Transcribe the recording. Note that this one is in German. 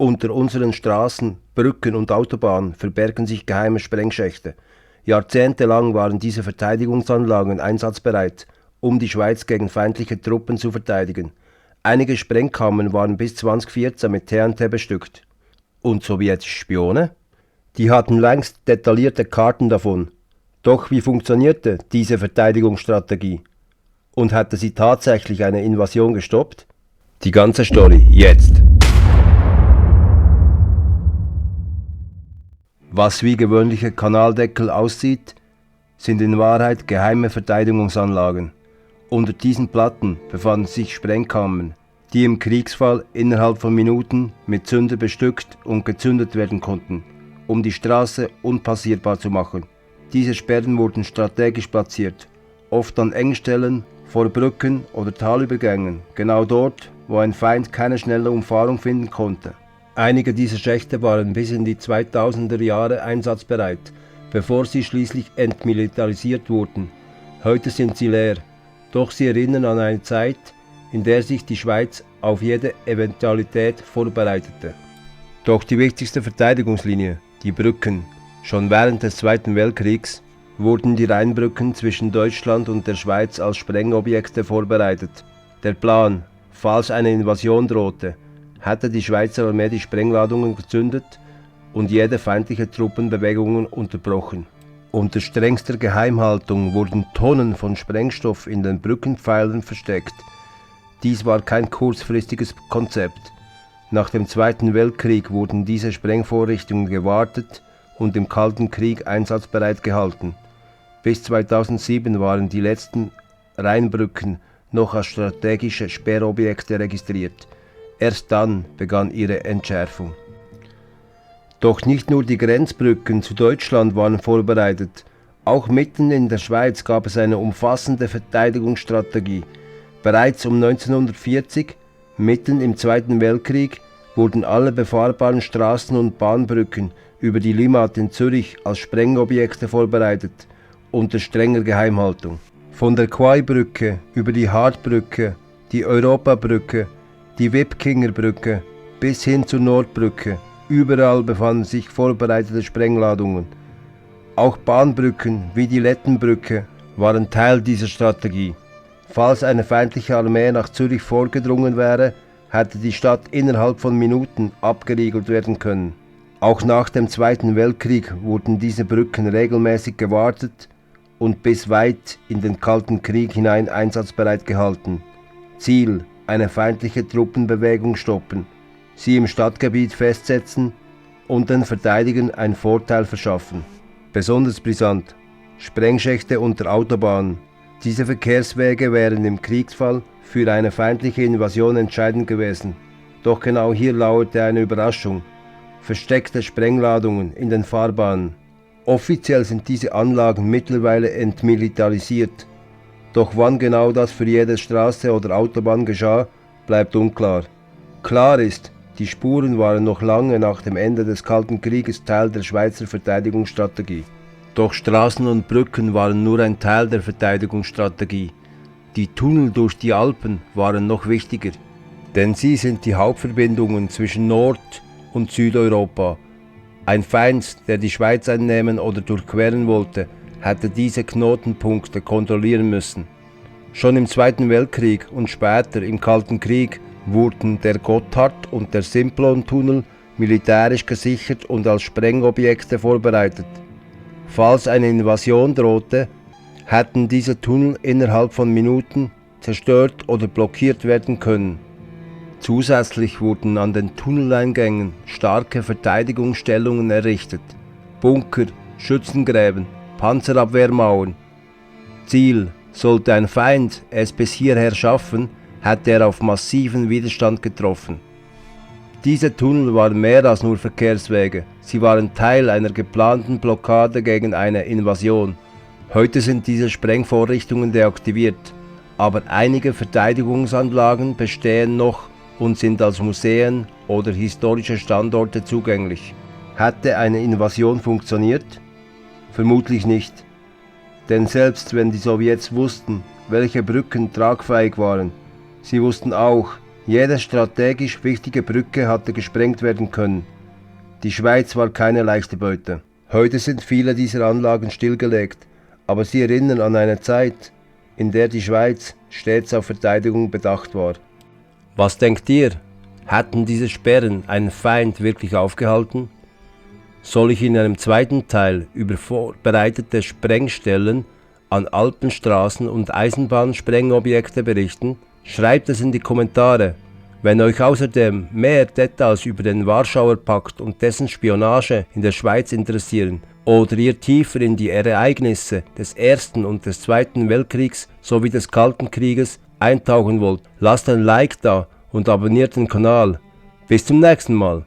Unter unseren Straßen, Brücken und Autobahnen verbergen sich geheime Sprengschächte. Jahrzehntelang waren diese Verteidigungsanlagen einsatzbereit, um die Schweiz gegen feindliche Truppen zu verteidigen. Einige Sprengkammern waren bis 2014 mit TNT bestückt. Und sowjetische Spione? Die hatten längst detaillierte Karten davon. Doch wie funktionierte diese Verteidigungsstrategie? Und hatte sie tatsächlich eine Invasion gestoppt? Die ganze Story jetzt. Was wie gewöhnliche Kanaldeckel aussieht, sind in Wahrheit geheime Verteidigungsanlagen. Unter diesen Platten befanden sich Sprengkammern, die im Kriegsfall innerhalb von Minuten mit Zünder bestückt und gezündet werden konnten, um die Straße unpassierbar zu machen. Diese Sperren wurden strategisch platziert, oft an Engstellen, vor Brücken oder Talübergängen, genau dort, wo ein Feind keine schnelle Umfahrung finden konnte. Einige dieser Schächte waren bis in die 2000er Jahre einsatzbereit, bevor sie schließlich entmilitarisiert wurden. Heute sind sie leer, doch sie erinnern an eine Zeit, in der sich die Schweiz auf jede Eventualität vorbereitete. Doch die wichtigste Verteidigungslinie, die Brücken, schon während des Zweiten Weltkriegs, wurden die Rheinbrücken zwischen Deutschland und der Schweiz als Sprengobjekte vorbereitet. Der Plan, falls eine Invasion drohte, hatte die Schweizer Armee die Sprengladungen gezündet und jede feindliche Truppenbewegungen unterbrochen. Unter strengster Geheimhaltung wurden Tonnen von Sprengstoff in den Brückenpfeilern versteckt. Dies war kein kurzfristiges Konzept. Nach dem Zweiten Weltkrieg wurden diese Sprengvorrichtungen gewartet und im Kalten Krieg einsatzbereit gehalten. Bis 2007 waren die letzten Rheinbrücken noch als strategische Sperrobjekte registriert. Erst dann begann ihre Entschärfung. Doch nicht nur die Grenzbrücken zu Deutschland waren vorbereitet. Auch mitten in der Schweiz gab es eine umfassende Verteidigungsstrategie. Bereits um 1940, mitten im Zweiten Weltkrieg, wurden alle befahrbaren Straßen und Bahnbrücken über die Limmat in Zürich als Sprengobjekte vorbereitet, unter strenger Geheimhaltung. Von der Quai-Brücke über die Hardbrücke, die Europabrücke, die Wipkingerbrücke bis hin zur Nordbrücke, überall befanden sich vorbereitete Sprengladungen. Auch Bahnbrücken wie die Lettenbrücke waren Teil dieser Strategie. Falls eine feindliche Armee nach Zürich vorgedrungen wäre, hätte die Stadt innerhalb von Minuten abgeriegelt werden können. Auch nach dem Zweiten Weltkrieg wurden diese Brücken regelmäßig gewartet und bis weit in den Kalten Krieg hinein einsatzbereit gehalten. Ziel: eine feindliche Truppenbewegung stoppen, sie im Stadtgebiet festsetzen und den Verteidigern einen Vorteil verschaffen. Besonders brisant: Sprengschächte unter Autobahnen. Diese Verkehrswege wären im Kriegsfall für eine feindliche Invasion entscheidend gewesen. Doch genau hier lauerte eine Überraschung: versteckte Sprengladungen in den Fahrbahnen. Offiziell sind diese Anlagen mittlerweile entmilitarisiert. Doch wann genau das für jede Straße oder Autobahn geschah, bleibt unklar. Klar ist, die Spuren waren noch lange nach dem Ende des Kalten Krieges Teil der Schweizer Verteidigungsstrategie. Doch Straßen und Brücken waren nur ein Teil der Verteidigungsstrategie. Die Tunnel durch die Alpen waren noch wichtiger, denn sie sind die Hauptverbindungen zwischen Nord- und Südeuropa. Ein Feind, der die Schweiz einnehmen oder durchqueren wollte, hätte diese Knotenpunkte kontrollieren müssen. Schon im Zweiten Weltkrieg und später im Kalten Krieg wurden der Gotthard- und der Simplon-Tunnel militärisch gesichert und als Sprengobjekte vorbereitet. Falls eine Invasion drohte, hätten diese Tunnel innerhalb von Minuten zerstört oder blockiert werden können. Zusätzlich wurden an den Tunneleingängen starke Verteidigungsstellungen errichtet: Bunker, Schützengräben, Panzerabwehrmauern. Ziel: sollte ein Feind es bis hierher schaffen, hätte er auf massiven Widerstand getroffen. Diese Tunnel waren mehr als nur Verkehrswege, sie waren Teil einer geplanten Blockade gegen eine Invasion. Heute sind diese Sprengvorrichtungen deaktiviert, aber einige Verteidigungsanlagen bestehen noch und sind als Museen oder historische Standorte zugänglich. Hätte eine Invasion funktioniert? Vermutlich nicht. Denn selbst wenn die Sowjets wussten, welche Brücken tragfähig waren, sie wussten auch, Jede strategisch wichtige Brücke hatte gesprengt werden können. Die Schweiz war keine leichte Beute. Heute sind viele dieser Anlagen stillgelegt, aber sie erinnern an eine Zeit, in der die Schweiz stets auf Verteidigung bedacht war. Was denkt ihr? Hätten diese Sperren einen Feind wirklich aufgehalten? Soll ich in einem zweiten Teil über vorbereitete Sprengstellen an Alpenstraßen und Eisenbahnsprengobjekte berichten? Schreibt es in die Kommentare. Wenn euch außerdem mehr Details über den Warschauer Pakt und dessen Spionage in der Schweiz interessieren oder ihr tiefer in die Ereignisse des Ersten und des Zweiten Weltkriegs sowie des Kalten Krieges eintauchen wollt, lasst ein Like da und abonniert den Kanal. Bis zum nächsten Mal.